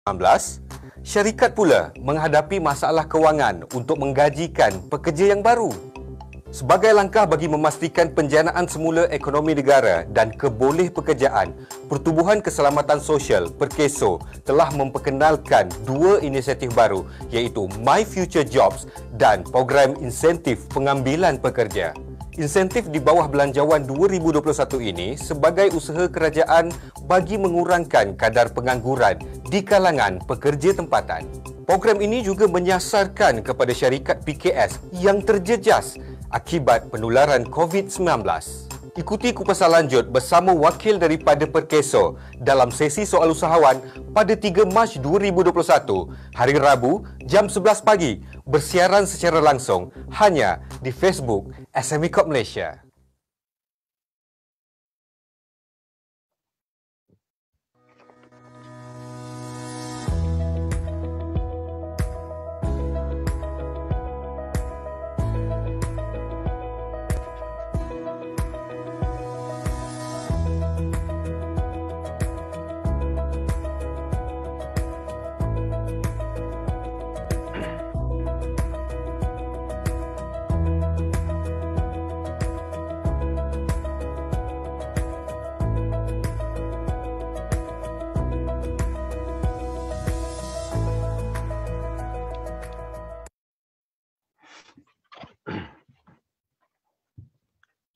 2019, syarikat pula menghadapi masalah kewangan untuk menggajikan pekerja yang baru. Sebagai langkah bagi memastikan penjanaan semula ekonomi negara dan keboleh pekerjaan, Pertubuhan Keselamatan Sosial (Perkeso) telah memperkenalkan dua inisiatif baru iaitu My Future Jobs dan program insentif pengambilan pekerja. Insentif di bawah Belanjawan 2021 ini sebagai usaha kerajaan bagi mengurangkan kadar pengangguran di kalangan pekerja tempatan. Program ini juga menyasarkan kepada syarikat PKS yang terjejas akibat penularan COVID-19. Ikuti kupasan lanjut bersama wakil daripada Perkeso dalam sesi soal usahawan pada 3 Mac 2021, hari Rabu, jam 11 pagi, bersiaran secara langsung hanya di Facebook SME Corp Malaysia.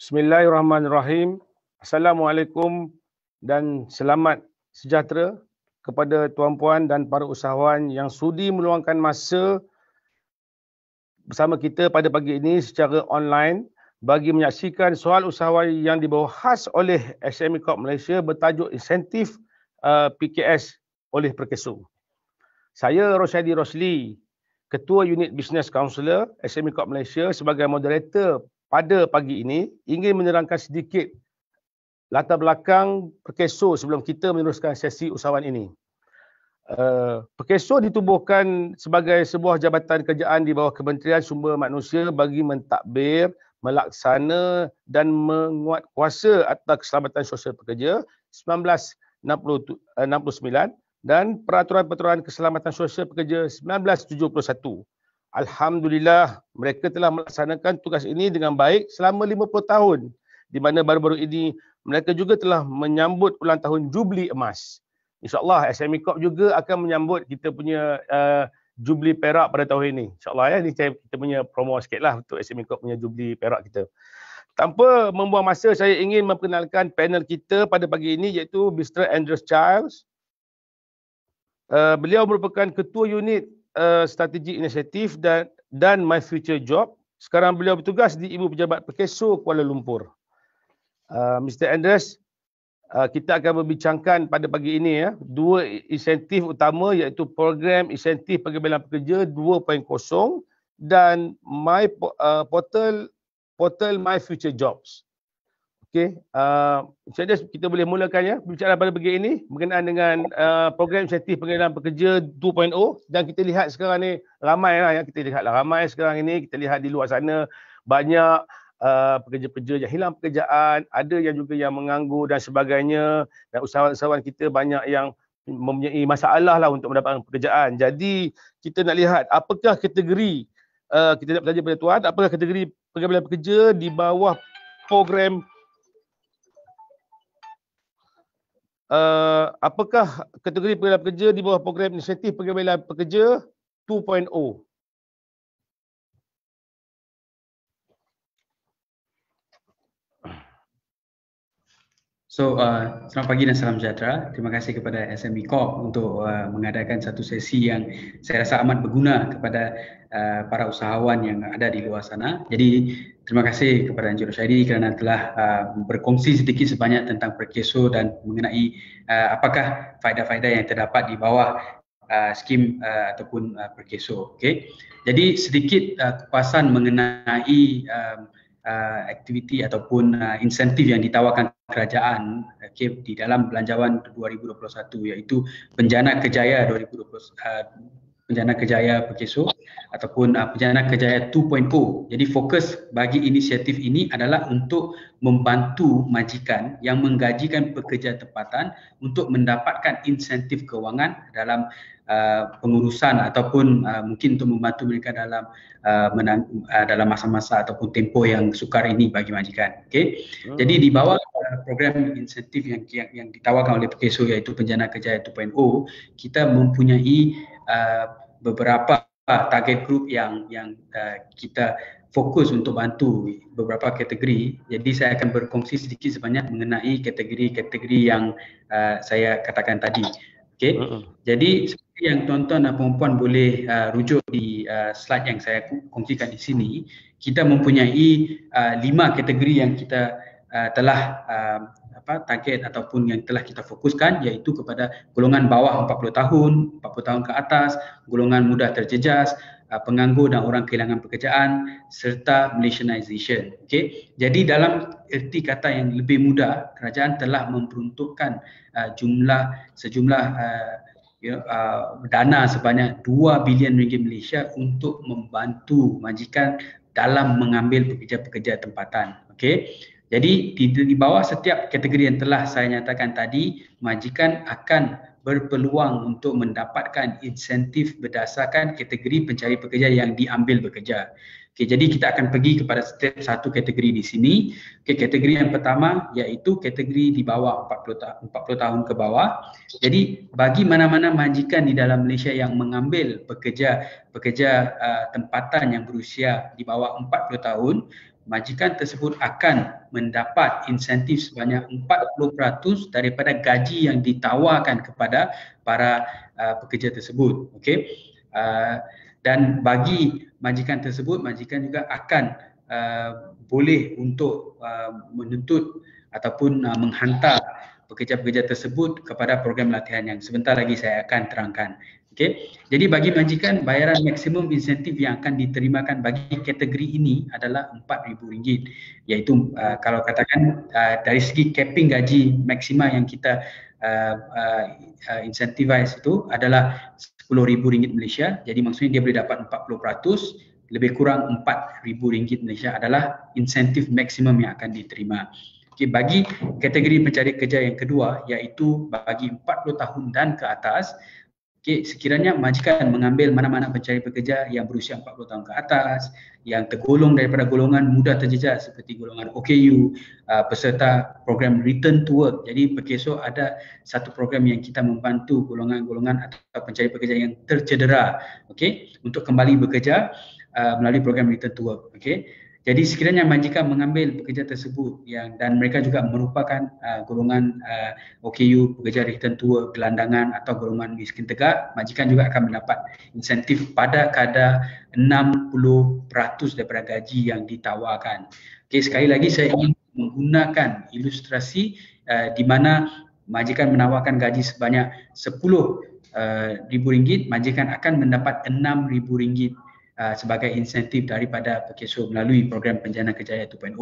Bismillahirrahmanirrahim. Assalamualaikum dan selamat sejahtera kepada tuan-puan dan para usahawan yang sudi meluangkan masa bersama kita pada pagi ini secara online bagi menyaksikan soal usahawan yang dibawa khas oleh SME Corp Malaysia bertajuk Insentif PKS oleh Perkeso. Saya Rosyadi Rosli, Ketua Unit Business Counsellor SME Corp Malaysia sebagai moderator pada pagi ini ingin menerangkan sedikit latar belakang Perkeso sebelum kita meneruskan sesi usahawan ini. Perkeso ditubuhkan sebagai sebuah jabatan kerajaan di bawah Kementerian Sumber Manusia bagi mentadbir, melaksana dan menguatkuasa Akta Keselamatan Sosial Pekerja 1969 dan Peraturan-Peraturan Keselamatan Sosial Pekerja 1971. Alhamdulillah, mereka telah melaksanakan tugas ini dengan baik selama 50 tahun, di mana baru-baru ini mereka juga telah menyambut ulang tahun Jubli Emas. InsyaAllah SME Corp juga akan menyambut kita punya Jubli Perak pada tahun ini. InsyaAllah ya, ini kita punya promo sikit lah untuk SME Corp punya Jubli Perak kita. Tanpa membuang masa, saya ingin memperkenalkan panel kita pada pagi ini iaitu Mr. Andreas Childs. Beliau merupakan Ketua Unit Strategi Inisiatif dan My Future Job. Sekarang beliau bertugas di Ibu Pejabat Perkeso Kuala Lumpur. Mr. Andreas, kita akan membincangkan pada pagi ini ya, dua insentif utama iaitu program insentif pengambilan pekerja 2.0 dan portal My Future Jobs. Okey, kita boleh mulakan ya bicara pada pagi ini berkenaan dengan program insentif pengambilan pekerja 2.0 dan kita lihat sekarang ni ramai lah ya, kita lihatlah ramai sekarang ini, kita lihat di luar sana banyak pekerja-pekerja yang hilang pekerjaan, ada yang juga yang menganggur dan sebagainya, dan usahawan-usahawan kita banyak yang mempunyai masalah lah untuk mendapatkan pekerjaan. Jadi kita nak lihat apakah kategori kita nak belajar pada tuan, apakah kategori pengambilan pekerja di bawah program apakah kategori pengambilan pekerja di bawah program insentif pengambilan pekerja 2.0. Selamat pagi dan salam sejahtera. Terima kasih kepada SME Corp untuk mengadakan satu sesi yang saya rasa amat berguna kepada para usahawan yang ada di luar sana. Jadi terima kasih kepada Encik Rosyadi kerana telah berkongsi sedikit sebanyak tentang Perkeso dan mengenai apakah faedah-faedah yang terdapat di bawah skim ataupun Perkeso. Okay. Jadi sedikit kupasan mengenai aktiviti ataupun insentif yang ditawarkan kerajaan di dalam Belanjawan 2021 iaitu Penjana Kejaya 2020, Penjana Kejaya Perkeso ataupun Penjana Kejaya 2.0. Jadi fokus bagi inisiatif ini adalah untuk membantu majikan yang menggajikan pekerja tempatan untuk mendapatkan insentif kewangan dalam pengurusan ataupun mungkin untuk membantu mereka dalam dalam masa-masa ataupun tempoh yang sukar ini bagi majikan. Okey. Jadi di bawah program insentif yang ditawarkan oleh PKSO iaitu Penjana Kerjaya 2.0, kita mempunyai beberapa target group yang kita fokus untuk bantu beberapa kategori. Jadi saya akan berkongsi sedikit sebanyak mengenai kategori-kategori yang saya katakan tadi. Okey. Jadi seperti yang tuan-tuan dan puan-puan boleh rujuk di slide yang saya kongsikan di sini, kita mempunyai 5 kategori yang kita telah target ataupun yang telah kita fokuskan, iaitu kepada golongan bawah 40 tahun, 40 tahun ke atas, golongan muda terjejas, penganggur dan orang kehilangan pekerjaan, serta Malaysianization. Okey. Jadi dalam erti kata yang lebih mudah, kerajaan telah memperuntukkan sejumlah dana sebanyak 2 bilion ringgit Malaysia untuk membantu majikan dalam mengambil pekerja-pekerja tempatan. Okey. Jadi di bawah setiap kategori yang telah saya nyatakan tadi, majikan akan berpeluang untuk mendapatkan insentif berdasarkan kategori pencari pekerja yang diambil bekerja. Okey, jadi kita akan pergi kepada setiap satu kategori di sini. Okey, kategori yang pertama iaitu kategori di bawah 40 tahun ke bawah. Jadi bagi mana-mana majikan di dalam Malaysia yang mengambil pekerja tempatan yang berusia di bawah 40 tahun, majikan tersebut akan mendapat insentif sebanyak 40% daripada gaji yang ditawarkan kepada para pekerja tersebut. Okey. Dan bagi majikan tersebut, majikan juga akan boleh untuk menuntut ataupun menghantar pekerja-pekerja tersebut kepada program latihan yang sebentar lagi saya akan terangkan. Okey. Jadi bagi majikan, bayaran maksimum insentif yang akan diterimakan bagi kategori ini adalah RM4,000, iaitu kalau katakan dari segi capping gaji maksima yang kita incentivize itu adalah RM10,000 Malaysia. Jadi maksudnya dia boleh dapat 40%, lebih kurang RM4,000 Malaysia adalah insentif maksimum yang akan diterima. Okay, bagi kategori pencari kerja yang kedua, iaitu bagi 40 tahun dan ke atas, okay, sekiranya majikan mengambil mana-mana pencari pekerja yang berusia 40 tahun ke atas, yang tergolong daripada golongan muda terjejas seperti golongan OKU, peserta program Return to Work. Jadi PKSO ada satu program yang kita membantu golongan-golongan atau pencari pekerja yang tercedera, okay, untuk kembali bekerja melalui program Return to Work. Okay. Jadi sekiranya majikan mengambil pekerja tersebut dan mereka juga merupakan golongan OKU, pekerja return to work, gelandangan atau golongan miskin tegak, majikan juga akan mendapat insentif pada kadar 60% daripada gaji yang ditawarkan. Okey, sekali lagi saya ingin menggunakan ilustrasi di mana majikan menawarkan gaji sebanyak RM10,000, majikan akan mendapat RM6,000 sebagai insentif daripada PKSO melalui program Penjana Kerjaya 2.0.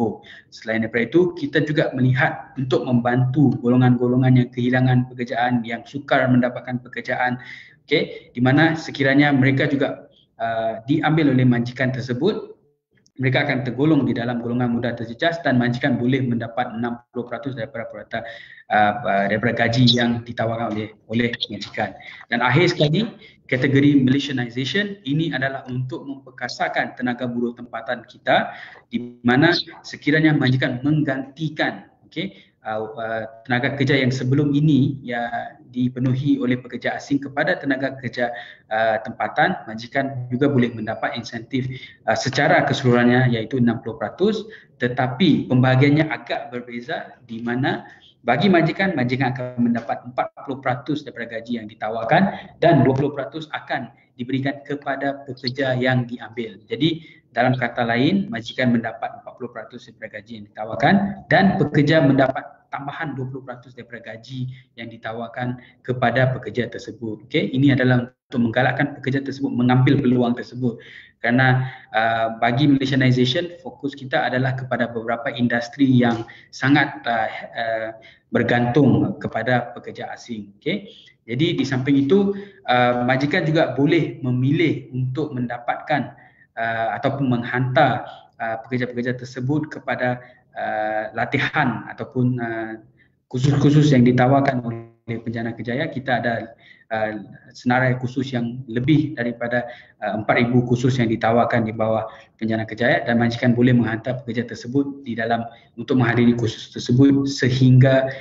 Selain daripada itu, kita juga melihat untuk membantu golongan-golongan yang kehilangan pekerjaan, yang sukar mendapatkan pekerjaan, okay, di mana sekiranya mereka juga diambil oleh majikan tersebut, mereka akan tergolong di dalam golongan muda terjejas dan majikan boleh mendapat 60% daripada gaji yang ditawarkan oleh majikan. Dan akhir sekali, kategori Malaysianization ini adalah untuk memperkasarkan tenaga buruh tempatan kita, di mana sekiranya majikan menggantikan, okay, tenaga kerja yang sebelum ini dipenuhi oleh pekerja asing kepada tenaga kerja tempatan, majikan juga boleh mendapat insentif secara keseluruhannya iaitu 60%, tetapi pembahagiannya agak berbeza, di mana bagi majikan akan mendapat 40% daripada gaji yang ditawarkan dan 20% akan diberikan kepada pekerja yang diambil. Jadi dalam kata lain, majikan mendapat 40% daripada gaji yang ditawarkan dan pekerja mendapat tambahan 20% daripada gaji yang ditawarkan kepada pekerja tersebut. Okay? Ini adalah untuk menggalakkan pekerja tersebut mengambil peluang tersebut. Kerana bagi Malaysianization, fokus kita adalah kepada beberapa industri yang sangat bergantung kepada pekerja asing. Okay? Jadi di samping itu, majikan juga boleh memilih untuk mendapatkan ataupun menghantar pekerja-pekerja tersebut kepada latihan ataupun khusus-khusus yang ditawarkan oleh Penjana Kerjaya. Kita ada senarai khusus yang lebih daripada 4,000 khusus yang ditawarkan di bawah Penjana Kejayaan, dan majikan boleh menghantar pekerja tersebut di dalam untuk menghadiri kursus tersebut sehingga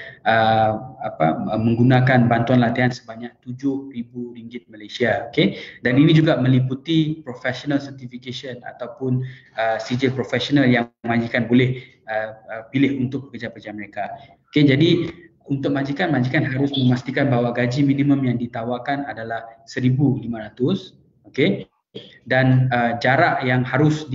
menggunakan bantuan latihan sebanyak RM7,000 Malaysia. Okay? Dan ini juga meliputi professional certification ataupun sijil profesional yang majikan boleh pilih untuk pekerja-pekerja mereka. Okay, jadi untuk majikan harus memastikan bahawa gaji minimum yang ditawarkan adalah 1,500, okay? Dan jarak yang harus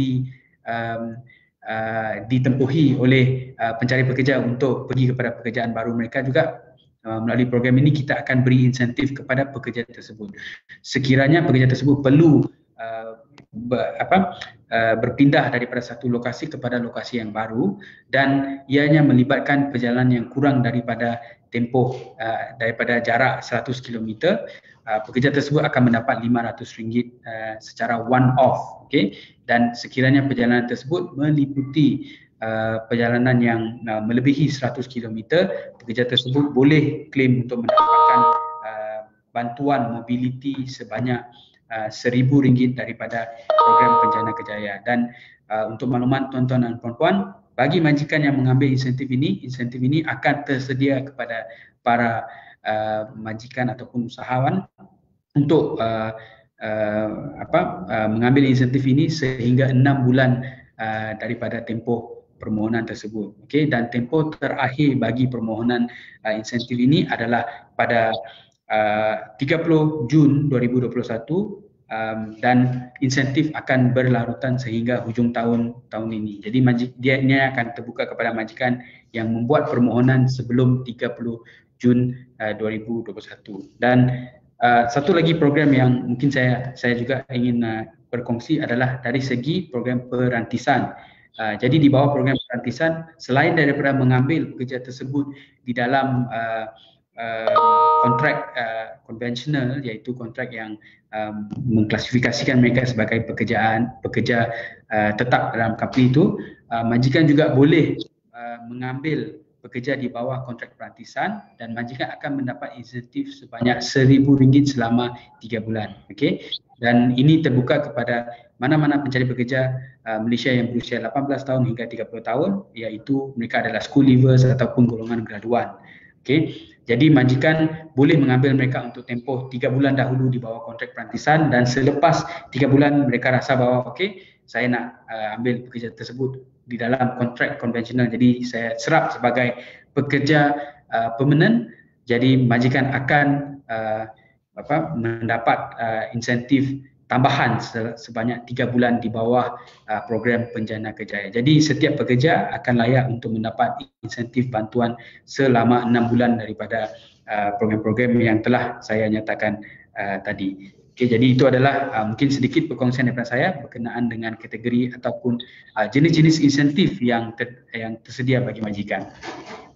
ditempuhi oleh pencari pekerja untuk pergi kepada pekerjaan baru mereka juga. Melalui program ini kita akan beri insentif kepada pekerja tersebut. Sekiranya pekerja tersebut perlu berpindah daripada satu lokasi kepada lokasi yang baru dan ianya melibatkan perjalanan yang kurang daripada tempoh daripada jarak 100 km, pekerja tersebut akan mendapat RM500 secara one off. Okay? Dan sekiranya perjalanan tersebut meliputi perjalanan yang melebihi 100 km, pekerja tersebut boleh claim untuk mendapatkan bantuan mobiliti sebanyak RM1,000 daripada program Penjana Kejayaan. Dan untuk makluman tuan-tuan dan puan-puan, bagi majikan yang mengambil insentif ini akan tersedia kepada para majikan ataupun usahawan untuk mengambil insentif ini sehingga 6 bulan daripada tempoh permohonan tersebut. Okay? Dan tempoh terakhir bagi permohonan insentif ini adalah pada 30 Jun 2021, dan insentif akan berlarutan sehingga hujung tahun ini. Jadi dia akan terbuka kepada majikan yang membuat permohonan sebelum 30 Jun 2021. Dan satu lagi program yang mungkin saya juga ingin berkongsi adalah dari segi program perantisan. Jadi di bawah program perantisan, selain daripada mengambil pekerja tersebut di dalam kontrak konvensional, iaitu kontrak yang mengklasifikasikan mereka sebagai pekerja tetap dalam company itu, majikan juga boleh mengambil pekerja di bawah kontrak perantisan dan majikan akan mendapat insentif sebanyak RM1,000 selama 3 bulan. Okay? Dan ini terbuka kepada mana-mana pencari pekerja Malaysia yang berusia 18 tahun hingga 30 tahun, iaitu mereka adalah school leavers ataupun golongan graduan. Okay? Jadi majikan boleh mengambil mereka untuk tempoh 3 bulan dahulu di bawah kontrak perantisan, dan selepas 3 bulan mereka rasa bahawa okey, saya nak ambil pekerja tersebut di dalam kontrak konvensional, jadi saya serap sebagai pekerja permanent, jadi majikan akan mendapat insentif tambahan sebanyak 3 bulan di bawah program Penjana Kejayaan. Jadi setiap pekerja akan layak untuk mendapat insentif bantuan selama 6 bulan daripada program-program yang telah saya nyatakan tadi. Okay, jadi itu adalah mungkin sedikit perkongsian daripada saya berkenaan dengan kategori ataupun jenis-jenis insentif yang tersedia bagi majikan.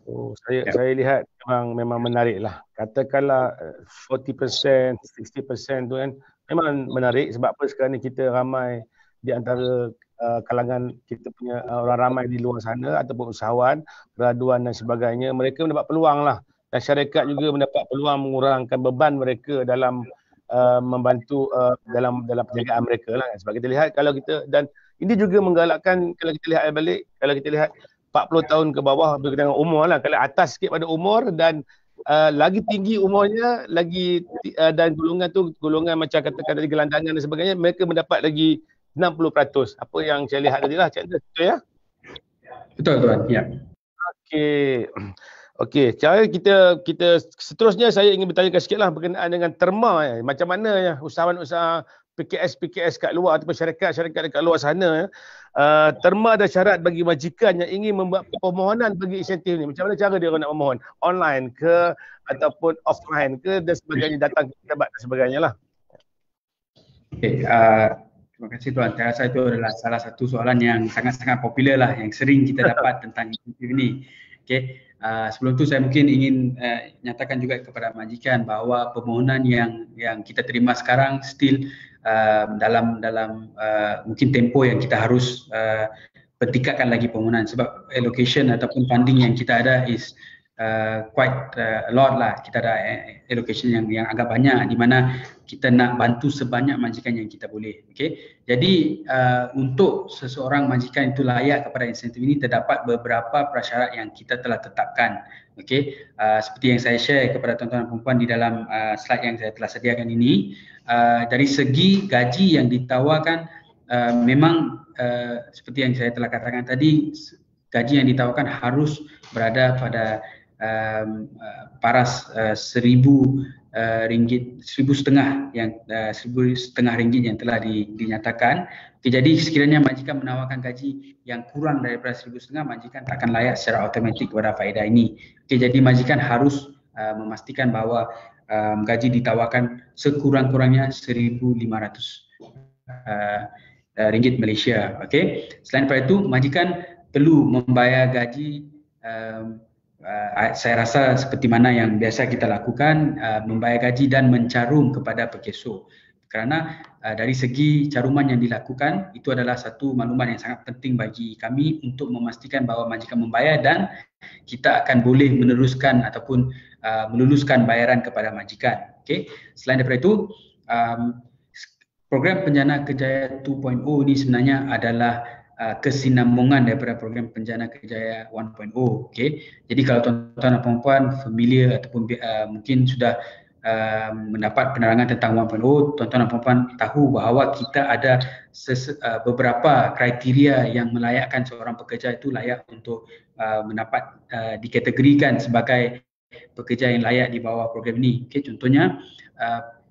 Oh, saya lihat memang menarik lah. Katakanlah 40%, 60% tu kan memang menarik, sebab apa sekarang ni kita ramai di antara kalangan kita punya orang ramai di luar sana ataupun usahawan, graduan dan sebagainya, mereka mendapat peluang lah, dan syarikat juga mendapat peluang mengurangkan beban mereka dalam membantu dalam penjagaan mereka lah. Sebab kita lihat kalau kita, dan ini juga menggalakkan, kalau kita lihat balik, kalau kita lihat 40 tahun ke bawah berkaitan dengan umur lah, kalau atas sikit pada umur dan lagi tinggi umurnya lagi dan golongan macam katakan dari gelandangan dan sebagainya, mereka mendapat lagi 60%. Apa yang saya lihat tadi lah, Cik, betul ya? Betul tuan, ya. Okey, cara kita seterusnya saya ingin bertanyakan sikitlah berkenaan dengan terma ya. Macam mana ya usahawan-usaha PKS kat luar ataupun syarikat dekat luar sana, terma dan syarat bagi majikan yang ingin membuat permohonan bagi insentif ni. Macam mana cara dia orang nak memohon? Online ke ataupun offline ke dan sebagainya, datang ke pejabat dan sebagainya lah. Okey, terima kasih tuan. Saya rasa itu adalah salah satu soalan yang sangat-sangat popular lah, yang sering kita dapat tentang insentif ini. Okey. Sebelum tu saya mungkin ingin nyatakan juga kepada majikan bahawa permohonan yang kita terima sekarang still dalam mungkin tempoh yang kita harus pentingkatkan lagi permohonan, sebab allocation ataupun funding yang kita ada is quite a lot lah. Kita ada allocation yang agak banyak di mana kita nak bantu sebanyak majikan yang kita boleh. Okay? Jadi untuk seseorang majikan itu layak kepada insentif ini, terdapat beberapa prasyarat yang kita telah tetapkan. Okay? Seperti yang saya share kepada tuan-tuan dan puan-puan di dalam slide yang saya telah sediakan ini, dari segi gaji yang ditawarkan, memang seperti yang saya telah katakan tadi, gaji yang ditawarkan harus berada pada paras RM1,500 yang telah dinyatakan. Okay, jadi sekiranya majikan menawarkan gaji yang kurang daripada RM1,500, majikan tak akan layak secara automatik kepada faedah ini. Okay, jadi majikan harus memastikan bahawa gaji ditawarkan sekurang-kurangnya RM1,500 ringgit Malaysia. Okay. Selain daripada itu, majikan perlu membayar gaji, saya rasa seperti mana yang biasa kita lakukan, membayar gaji dan mencarum kepada pekeso. Kerana dari segi caruman yang dilakukan, itu adalah satu maklumat yang sangat penting bagi kami untuk memastikan bahawa majikan membayar dan kita akan boleh meneruskan ataupun meluluskan bayaran kepada majikan. Okay. Selain daripada itu, program Penjana Kejayaan 2.0 ini sebenarnya adalah kesinambungan daripada program Penjana Kejayaan 1.0. Okay. Jadi kalau tuan-tuan dan puan-puan familiar ataupun mungkin sudah mendapat penerangan tentang 1.0, tuan-tuan dan puan-puan tahu bahawa kita ada beberapa kriteria yang melayakkan seorang pekerja itu layak untuk mendapat dikategorikan sebagai pekerja yang layak di bawah program ini. Okay. Contohnya,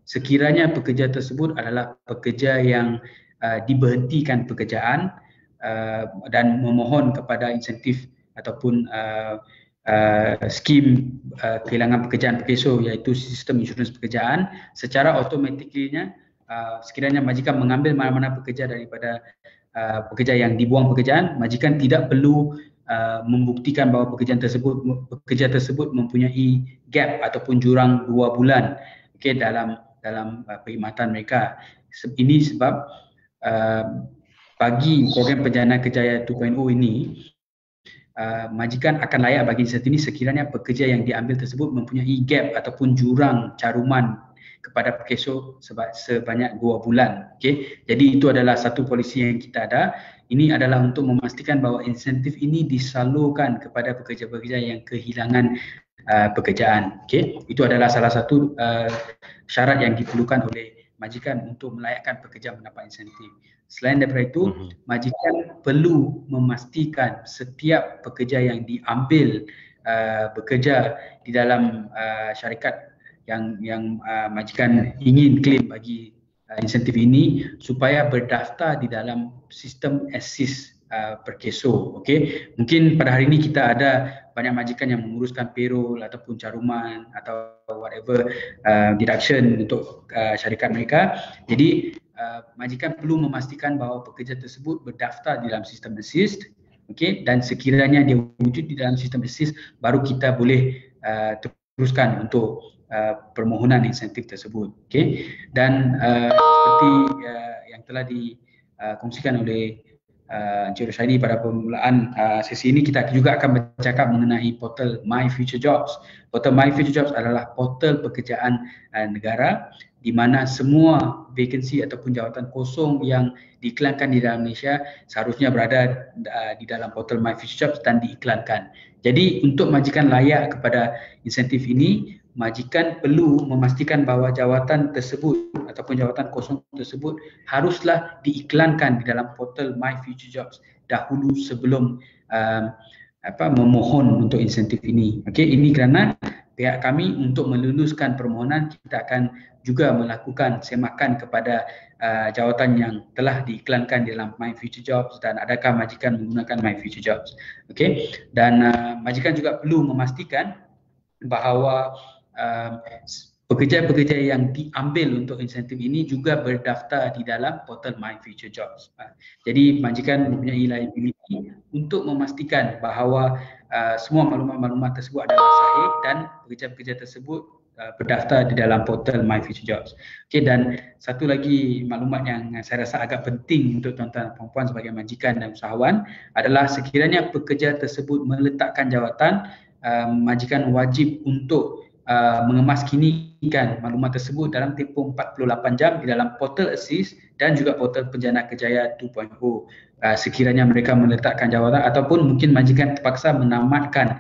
sekiranya pekerja tersebut adalah pekerja yang diberhentikan pekerjaan dan memohon kepada insentif ataupun skim kehilangan pekerjaan pekeso, iaitu sistem insurans pekerjaan, secara automatiknya sekiranya majikan mengambil mana-mana pekerja daripada pekerja yang dibuang pekerjaan, majikan tidak perlu membuktikan bahawa pekerja tersebut mempunyai gap ataupun jurang 2 bulan, okay, dalam perkhidmatan mereka. Ini sebab bagi program Penjana Kejayaan 2.0 ini, majikan akan layak bagi insentif ini sekiranya pekerja yang diambil tersebut mempunyai gap ataupun jurang caruman kepada pekeso sebanyak 2 bulan. Okay? Jadi itu adalah satu polisi yang kita ada. Ini adalah untuk memastikan bahawa insentif ini disalurkan kepada pekerja-pekerja yang kehilangan pekerjaan. Okay? Itu adalah salah satu syarat yang diperlukan oleh majikan untuk melayakkan pekerja mendapat insentif. Selain daripada itu, majikan perlu memastikan setiap pekerja yang diambil bekerja di dalam syarikat yang majikan ingin claim bagi insentif ini supaya berdaftar di dalam sistem assist perkeso. Okay? Mungkin pada hari ini kita ada banyak majikan yang menguruskan payroll ataupun caruman atau whatever deduction untuk syarikat mereka. Jadi majikan perlu memastikan bahawa pekerja tersebut berdaftar di dalam sistem assist, okay? Dan sekiranya dia wujud di dalam sistem assist, baru kita boleh teruskan untuk permohonan insentif tersebut. Okay? Dan seperti yang telah dikongsikan oleh Encik Roshaidi pada permulaan sesi ini, kita juga akan bercakap mengenai portal My Future Jobs. Portal My Future Jobs adalah portal pekerjaan negara di mana semua vakansi ataupun jawatan kosong yang diiklankan di dalam Malaysia seharusnya berada di dalam portal My Future Jobs dan diiklankan. Jadi untuk majikan layak kepada insentif ini, majikan perlu memastikan bahawa jawatan tersebut ataupun jawatan kosong tersebut haruslah diiklankan di dalam portal My Future Jobs dahulu sebelum memohon untuk insentif ini. Okey, ini kerana pihak kami untuk meluluskan permohonan, kita akan juga melakukan semakan kepada jawatan yang telah diiklankan di dalam My Future Jobs dan adakah majikan menggunakan My Future Jobs. Okey, dan majikan juga perlu memastikan bahawa pekerja-pekerja yang diambil untuk insentif ini juga berdaftar di dalam portal My Future Jobs. Jadi majikan mempunyai liability untuk memastikan bahawa semua maklumat-maklumat tersebut adalah sahih dan pekerja-pekerja tersebut berdaftar di dalam portal My Future Jobs. Okey, dan satu lagi maklumat yang saya rasa agak penting untuk tuan-tuan dan puan-puan sebagai majikan dan usahawan adalah sekiranya pekerja tersebut meletakkan jawatan majikan wajib untuk mengemaskinikan maklumat tersebut dalam tempoh 48 jam di dalam portal Assist dan juga portal Penjana Kejaya 2.0. Sekiranya mereka meletakkan jawatan ataupun mungkin majikan terpaksa menamatkan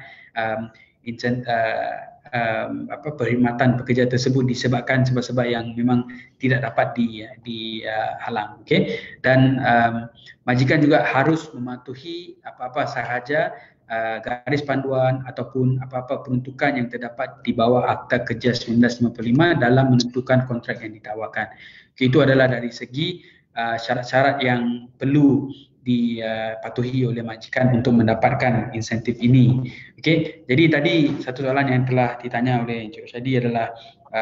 perkhidmatan pekerja tersebut disebabkan sebab-sebab yang memang tidak dapat dihalang. Okay? Dan majikan juga harus mematuhi apa-apa sahaja garis panduan ataupun apa-apa peruntukan yang terdapat di bawah Akta Kerja 1955 dalam menentukan kontrak yang ditawarkan. Okay, itu adalah dari segi syarat-syarat yang perlu dipatuhi oleh majikan untuk mendapatkan insentif ini. Okey, jadi tadi satu soalan yang telah ditanya oleh Encik Rosyadi adalah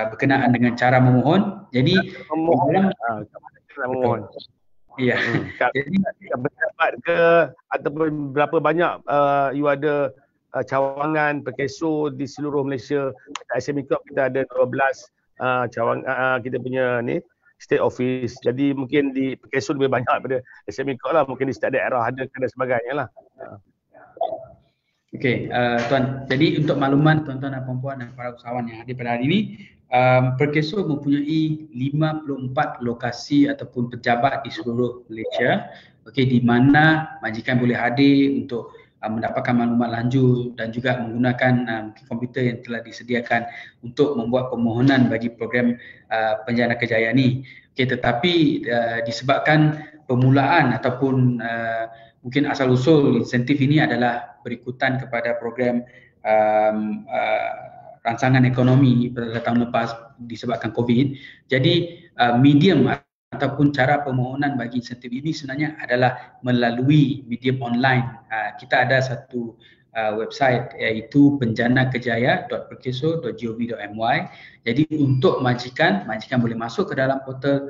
berkenaan dengan cara memohon. Jadi memohon. Ya. Jadi berdapat ke ataupun berapa banyak you ada cawangan perkeso di seluruh Malaysia. Kat SME Corp kita ada 12 cawangan kita punya ni state office. Jadi mungkin di perkeso lebih banyak daripada SME Corp lah, mungkin di setiap daerah ada dan sebagainya lah. Okey, tuan. Jadi untuk makluman tuan-tuan dan puan-puan dan para usahawan yang hadir pada hari ini, Perkeso mempunyai 54 lokasi ataupun pejabat di seluruh Malaysia. Okey, di mana majikan boleh hadir untuk mendapatkan maklumat lanjut dan juga menggunakan komputer yang telah disediakan untuk membuat permohonan bagi program Penjana Kejayaan ini. Okey, tetapi disebabkan permulaan ataupun mungkin asal-usul insentif ini adalah berikutan kepada program rancangan ekonomi pada tahun lepas disebabkan COVID. Jadi medium ataupun cara permohonan bagi insentif ini sebenarnya adalah melalui medium online. Kita ada satu website iaitu penjanakejaya.perkeso.gov.my. Jadi untuk majikan boleh masuk ke dalam portal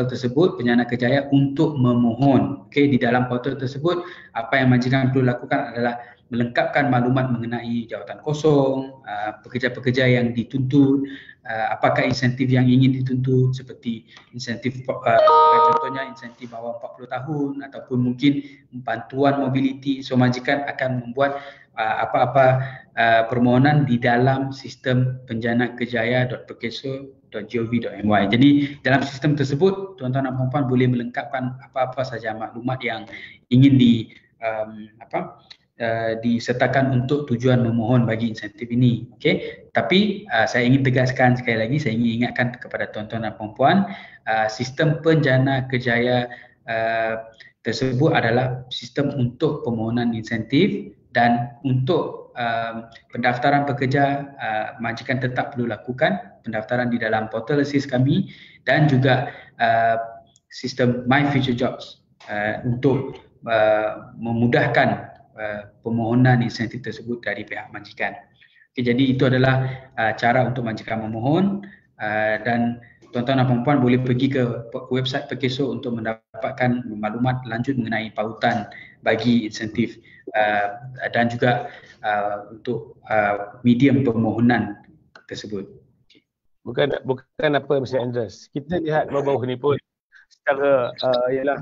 tersebut, Penjana Kejaya, untuk memohon. Okey, di dalam portal tersebut apa yang majikan perlu lakukan adalah melengkapkan maklumat mengenai jawatan kosong, pekerja-pekerja yang dituntut, apakah insentif yang ingin dituntut seperti insentif contohnya insentif bawah 40 tahun ataupun mungkin bantuan mobility. So majikan akan membuat apa-apa permohonan di dalam sistem penjanakejaya.perkeso.gov.my. Jadi dalam sistem tersebut tuan-tuan dan puan-puan boleh melengkapkan apa-apa saja maklumat yang ingin disertakan untuk tujuan memohon bagi insentif ini. Okey, tapi saya ingin tegaskan sekali lagi, saya ingin ingatkan kepada tuan-tuan dan puan-puan, sistem Penjana Kejaya tersebut adalah sistem untuk permohonan insentif, dan untuk pendaftaran pekerja majikan tetap perlu lakukan pendaftaran di dalam portal Assist kami dan juga sistem My Future Jobs untuk memudahkan permohonan insentif tersebut dari pihak majikan. Okay, jadi itu adalah cara untuk majikan memohon, dan tuan-tuan dan puan-puan boleh pergi ke website Perkeso untuk mendapatkan maklumat lanjut mengenai pautan bagi insentif dan juga untuk medium permohonan tersebut. Okay. Bukan apa Mr. Andreas. Kita lihat baru-baru ni pun secara ialah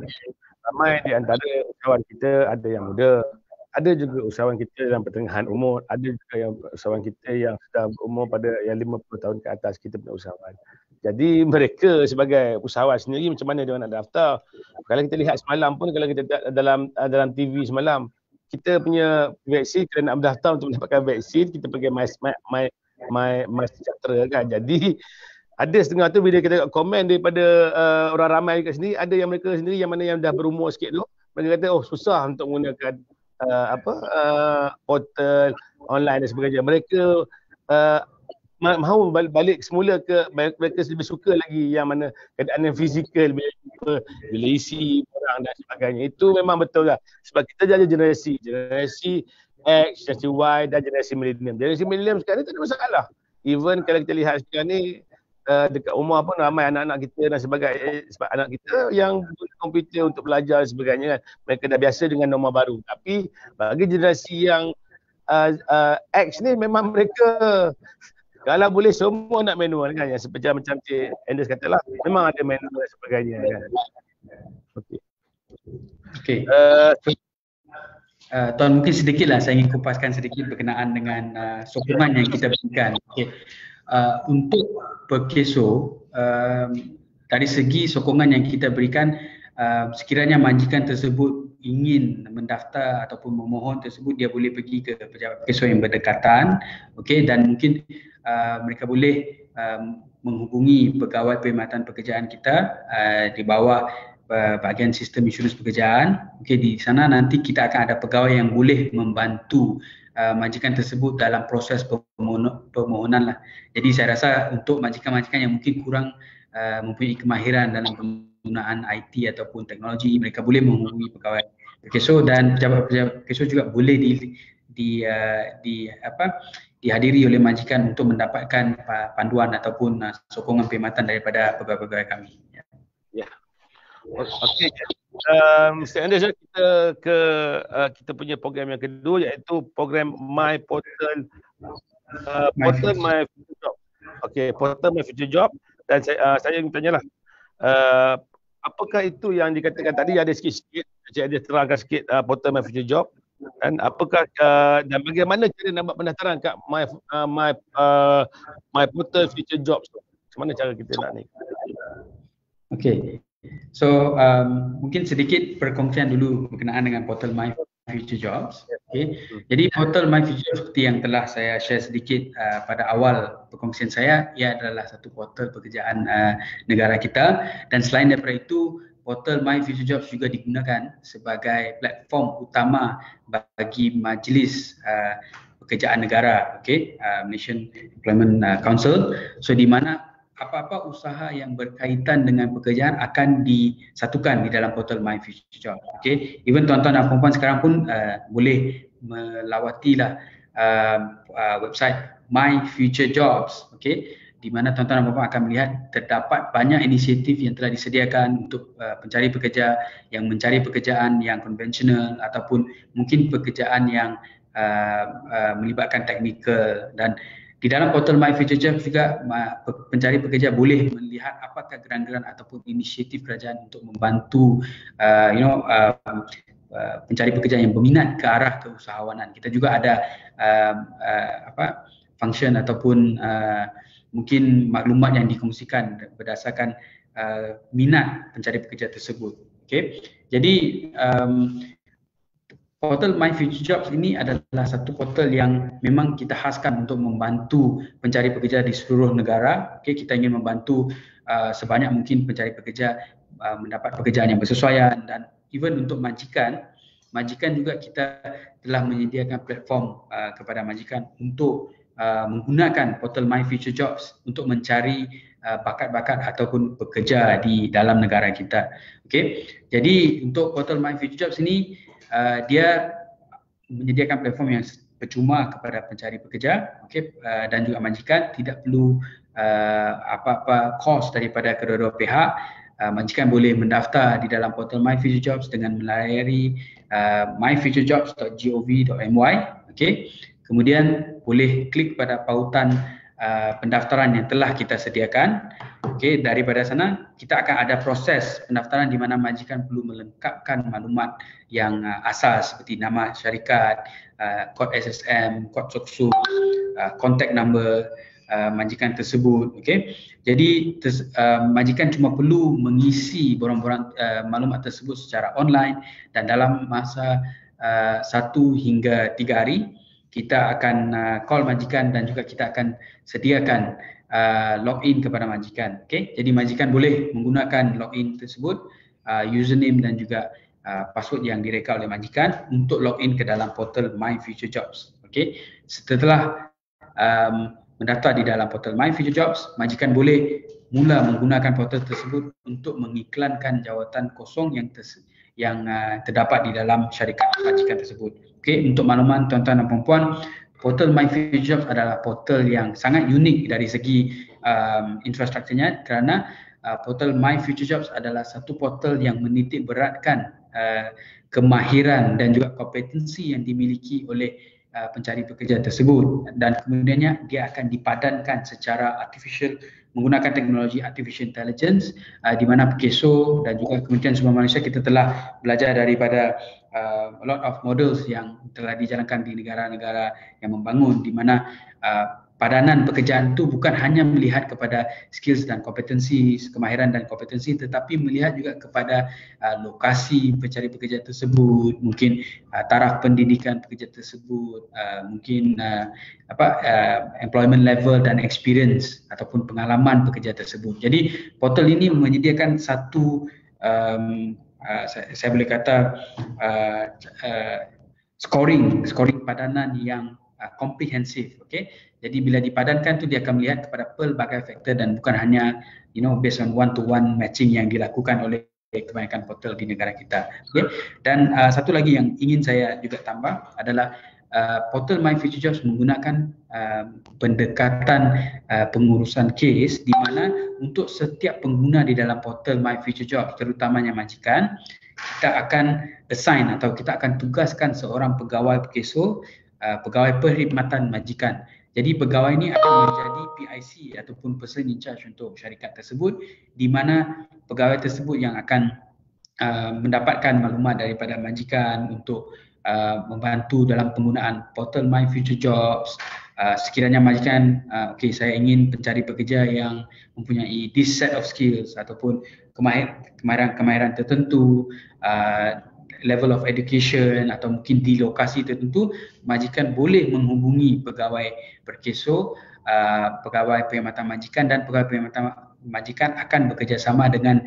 ramai di antara usahawan kita ada yang muda, ada juga usahawan kita dalam pertengahan umur, ada juga yang usahawan kita yang sudah berumur pada yang 50 tahun ke atas, kita punya usahawan. Jadi mereka sebagai usahawan sendiri macam mana dia nak daftar? Kalau kita lihat semalam pun, kalau kita dalam TV semalam, kita punya vaksin, kita nak mendaftar untuk mendapatkan vaksin, kita pergi My Sejahtera kan. Jadi ada setengah tu bila kita komen daripada orang ramai kat sini, ada yang mereka sendiri yang mana yang dah berumur sikit tu, mereka kata susah untuk menggunakan portal online dan sebagainya. Mereka mahu balik semula ke, mereka lebih suka lagi yang mana keadaan yang fizikal bila isi orang dan sebagainya. Itu memang betul lah. Sebab kita ada generasi X, generasi Y dan generasi millennium. Generasi millennium sekarang ni tak ada masalah. Even kalau kita lihat sekarang ni dekat rumah pun ramai anak-anak kita dan sebagainya, sebab anak kita yang guna komputer untuk belajar dan sebagainya kan, mereka dah biasa dengan norma baru. Tapi bagi generasi yang X ni memang mereka kalau boleh semua nak manual kan, yang seperti macam Cik Anders kata lah, memang ada manual dan sebagainya kan. Okey. Tuan, mungkin sedikitlah saya ingin kupaskan sedikit berkenaan dengan sokongan yang kita berikan. Okay. Untuk Perkeso, dari segi sokongan yang kita berikan, sekiranya majikan tersebut ingin mendaftar ataupun memohon tersebut, dia boleh pergi ke pejabat Perkeso yang berdekatan, okay, dan mungkin mereka boleh menghubungi pegawai perkhidmatan pekerjaan kita di bawah bahagian sistem insurans pekerjaan. Okey, di sana nanti kita akan ada pegawai yang boleh membantu majikan tersebut dalam proses permohonan lah. Jadi saya rasa untuk majikan-majikan yang mungkin kurang mempunyai kemahiran dalam penggunaan IT ataupun teknologi, mereka boleh menghubungi pegawai Perkeso, dan pejabat-pejabat Perkeso juga boleh dihadiri oleh majikan untuk mendapatkan panduan ataupun sokongan perkhidmatan daripada pegawai-pegawai kami. Ya. Okey, Mr. Anders, kita punya program yang kedua, iaitu program My Portal My Future Job. Okey, Portal My Future Job, dan saya ingin tanyalah, apakah itu yang dikatakan tadi? Ada sikit-sikit, Encik Anders terangkan sikit Portal My Future Job, dan apakah dan bagaimana cara nak buat pendaftaran kat My Portal Future Jobs tu? Macam mana cara kita nak ni? Okey. So mungkin sedikit perkongsian dulu berkenaan dengan portal My Future Jobs. Okay. Jadi portal My Future Jobs seperti yang telah saya share sedikit pada awal perkongsian saya, ia adalah satu portal pekerjaan negara kita, dan selain daripada itu portal My Future Jobs juga digunakan sebagai platform utama bagi Majlis Pekerjaan Negara, okay, Malaysian Employment Council. So di mana apa-apa usaha yang berkaitan dengan pekerjaan akan disatukan di dalam portal My Future Job. Okay. Even tuan-tuan dan puan-puan sekarang pun boleh melawatilah website My Future Jobs, okay, di mana tuan-tuan dan puan-puan akan melihat terdapat banyak inisiatif yang telah disediakan untuk pencari pekerja yang mencari pekerjaan yang konvensional ataupun mungkin pekerjaan yang melibatkan teknikal. Dan di dalam portal My Future Jobs juga pencari pekerja boleh melihat apakah geran-geran ataupun inisiatif kerajaan untuk membantu pencari pekerja yang berminat ke arah keusahawanan. Kita juga ada function ataupun mungkin maklumat yang dikongsikan berdasarkan minat pencari pekerja tersebut. Okay. Jadi portal My Future Jobs ini adalah satu portal yang memang kita khaskan untuk membantu pencari pekerja di seluruh negara. Okay, kita ingin membantu sebanyak mungkin pencari pekerja mendapat pekerjaan yang bersesuaian, dan even untuk majikan juga kita telah menyediakan platform kepada majikan untuk menggunakan portal My Future Jobs untuk mencari bakat-bakat ataupun pekerja di dalam negara kita. Okay, jadi untuk portal My Future Jobs ini dia menyediakan platform yang percuma kepada pencari pekerja, okay, dan juga majikan, tidak perlu apa-apa kos daripada kedua-dua pihak. Majikan boleh mendaftar di dalam portal My Future Jobs dengan melayari myfuturejobs.gov.my, okay. Kemudian boleh klik pada pautan pendaftaran yang telah kita sediakan. Okey, daripada sana kita akan ada proses pendaftaran di mana majikan perlu melengkapkan maklumat yang asas seperti nama syarikat, kod SSM, kod SOKSU, contact number majikan tersebut. Okey. Jadi majikan cuma perlu mengisi borang-borang maklumat tersebut secara online, dan dalam masa 1 hingga 3 hari kita akan call majikan dan juga kita akan sediakan login kepada majikan. Okay? Jadi majikan boleh menggunakan login tersebut, username dan juga password yang direka oleh majikan untuk login ke dalam portal My Future Jobs. Okay? Setelah mendaftar di dalam portal My Future Jobs, majikan boleh mula menggunakan portal tersebut untuk mengiklankan jawatan kosong yang terdapat di dalam syarikat majikan tersebut. Okay, untuk makluman tuan-tuan dan puan-puan, portal My Future Jobs adalah portal yang sangat unik dari segi infrastrukturnya, kerana portal My Future Jobs adalah satu portal yang menitik beratkan kemahiran dan juga kompetensi yang dimiliki oleh pencari pekerja tersebut, dan kemudiannya dia akan dipadankan secara artificial menggunakan teknologi artificial intelligence, di mana Perkeso dan juga Kementerian Sumber Manusia kita telah belajar daripada a lot of models yang telah dijalankan di negara-negara yang membangun, di mana padanan pekerjaan itu bukan hanya melihat kepada skills dan kompetensi, kemahiran dan kompetensi, tetapi melihat juga kepada lokasi pencari pekerja tersebut, mungkin taraf pendidikan pekerja tersebut, mungkin employment level dan experience ataupun pengalaman pekerja tersebut. Jadi portal ini menyediakan satu saya boleh kata scoring padanan yang komprehensif, okay? Jadi bila dipadankan tu dia akan melihat kepada pelbagai faktor dan bukan hanya based on one-to-one matching yang dilakukan oleh kebanyakan portal di negara kita. Okay? Dan satu lagi yang ingin saya juga tambah adalah portal My Future Jobs menggunakan pendekatan pengurusan kes, di mana untuk setiap pengguna di dalam portal My Future Jobs, terutamanya majikan, kita akan assign atau kita akan tugaskan seorang pegawai PKSO, pegawai perkhidmatan majikan. Jadi pegawai ini akan menjadi PIC ataupun person in charge untuk syarikat tersebut, di mana pegawai tersebut yang akan mendapatkan maklumat daripada majikan untuk membantu dalam penggunaan portal My Future Jobs. Sekiranya majikan, saya ingin pencari pekerja yang mempunyai this set of skills ataupun kemahiran tertentu, level of education atau mungkin di lokasi tertentu, majikan boleh menghubungi pegawai berkeso, pegawai perkhidmatan majikan, dan pegawai perkhidmatan majikan akan bekerjasama dengan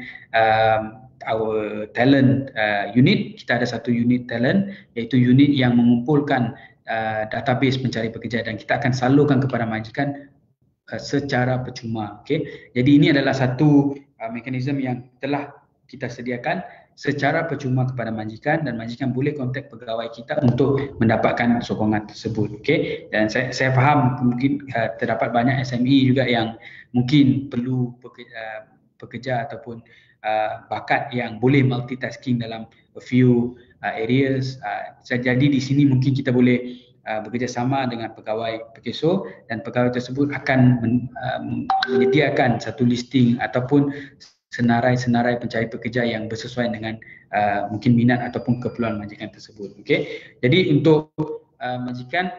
our talent unit. Kita ada satu unit talent, iaitu unit yang mengumpulkan database pencari pekerja, dan kita akan salurkan kepada majikan secara percuma. Okay? Jadi ini adalah satu mekanisme yang telah kita sediakan secara percuma kepada majikan, dan majikan boleh kontak pegawai kita untuk mendapatkan sokongan tersebut. Okay? Dan saya faham mungkin terdapat banyak SME juga yang mungkin perlu pekerja ataupun bakat yang boleh multitasking dalam a few areas. Jadi di sini mungkin kita boleh bekerjasama dengan pegawai PKSO, dan pegawai tersebut akan menyediakan satu listing ataupun senarai-senarai pencari pekerja yang bersesuaian dengan mungkin minat ataupun keperluan majikan tersebut. Okay? Jadi untuk majikan,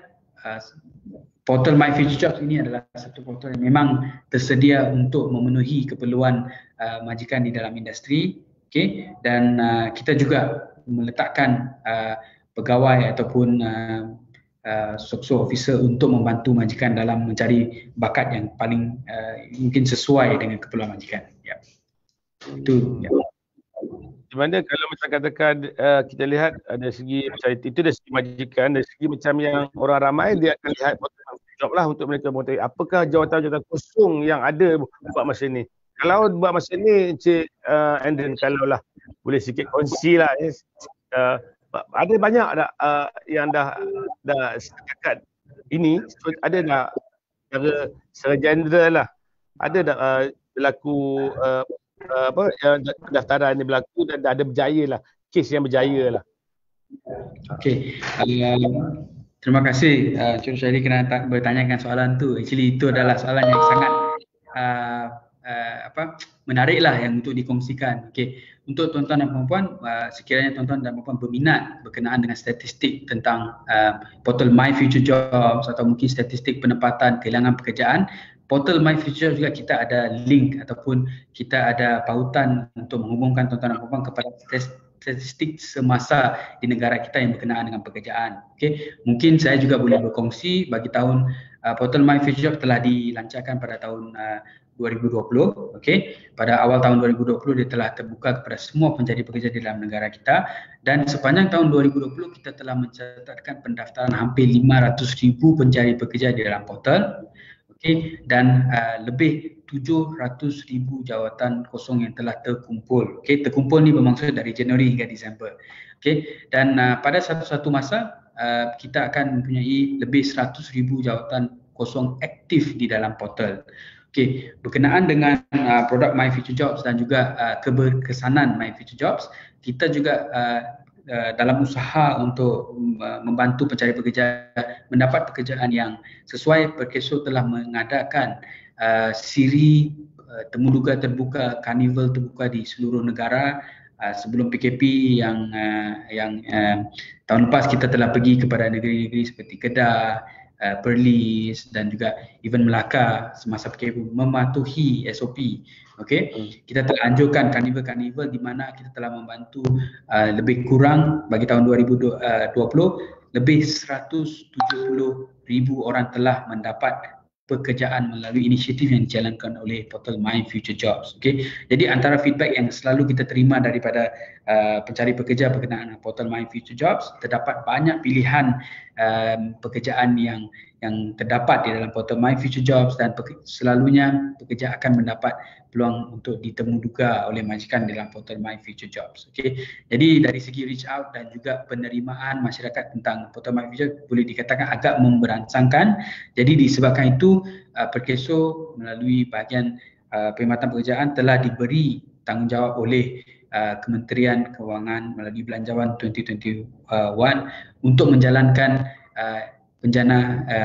portal My Future Jobs ini adalah satu portal yang memang tersedia untuk memenuhi keperluan majikan di dalam industri. Okay? Dan kita juga meletakkan pegawai ataupun SOXO officer untuk membantu majikan dalam mencari bakat yang paling mungkin sesuai dengan keperluan majikan. Ya. Itu ya. Di mana kalau macam katakan kita lihat dari segi macam itu dari segi majikan, dari segi macam yang orang ramai, dia akan lihat job lah untuk mereka mengetahui apakah jawatan-jawatan kosong yang ada buat masa ni. Kalau buat masa ni Encik Andren, kalau lah boleh sikit kongsi lah, ada banyak tak yang dah setakat ini, ada tak secara general lah, ada tak berlaku pendaftaran ni berlaku dan dah ada berjaya lah, kes yang berjaya lah. Okey, terima kasih Encik Rushaidi kerana bertanyakan soalan tu. Actually itu adalah soalan yang sangat menarik lah yang untuk dikongsikan. Okey, untuk tuan-tuan dan puan-puan, sekiranya tuan-tuan dan puan-puan berminat berkenaan dengan statistik tentang portal My Future Jobs atau mungkin statistik penempatan kehilangan pekerjaan, portal My Future juga kita ada link ataupun kita ada pautan untuk menghubungkan tuan-tuan dan puan-puan kepada statistik semasa di negara kita yang berkenaan dengan pekerjaan. Okay. Mungkin saya juga boleh berkongsi bagi tahun portal My Future Job telah dilancarkan pada tahun 2020. Okay. Pada awal tahun 2020 dia telah terbuka kepada semua pencari pekerja di dalam negara kita, dan sepanjang tahun 2020 kita telah mencatatkan pendaftaran hampir 500,000 pencari pekerja di dalam portal. Okay, dan lebih 700,000 jawatan kosong yang telah terkumpul. Okay, terkumpul ni bermaksud dari Januari hingga Disember. Okay, dan pada satu masa kita akan mempunyai lebih 100,000 jawatan kosong aktif di dalam portal. Okay, berkenaan dengan produk My Future Jobs dan juga keberkesanan My Future Jobs, kita juga dalam usaha untuk membantu pencari pekerja mendapat pekerjaan yang sesuai, PKSO telah mengadakan siri temuduga terbuka, karnival terbuka di seluruh negara sebelum PKP yang tahun lepas kita telah pergi kepada negeri-negeri seperti Kedah, Perlis dan juga even Melaka semasa PKP mematuhi SOP. Okey, kita telah anjurkan karnival-karnival di mana kita telah membantu lebih kurang bagi tahun 2020 lebih 170,000 orang telah mendapat pekerjaan melalui inisiatif yang dijalankan oleh portal My Future Jobs. Okay. Jadi antara feedback yang selalu kita terima daripada pencari pekerja berkenaan portal My Future Jobs, terdapat banyak pilihan pekerjaan yang terdapat di dalam portal My Future Jobs dan selalunya pekerja akan mendapat peluang untuk ditemuduga oleh majikan dalam portal My Future Jobs. Okay. Jadi dari segi reach out dan juga penerimaan masyarakat tentang portal My Future boleh dikatakan agak memberangsangkan. Jadi disebabkan itu Perkeso melalui bahagian perkhidmatan pekerjaan telah diberi tanggungjawab oleh Kementerian Kewangan melalui Belanjawan 2021 untuk menjalankan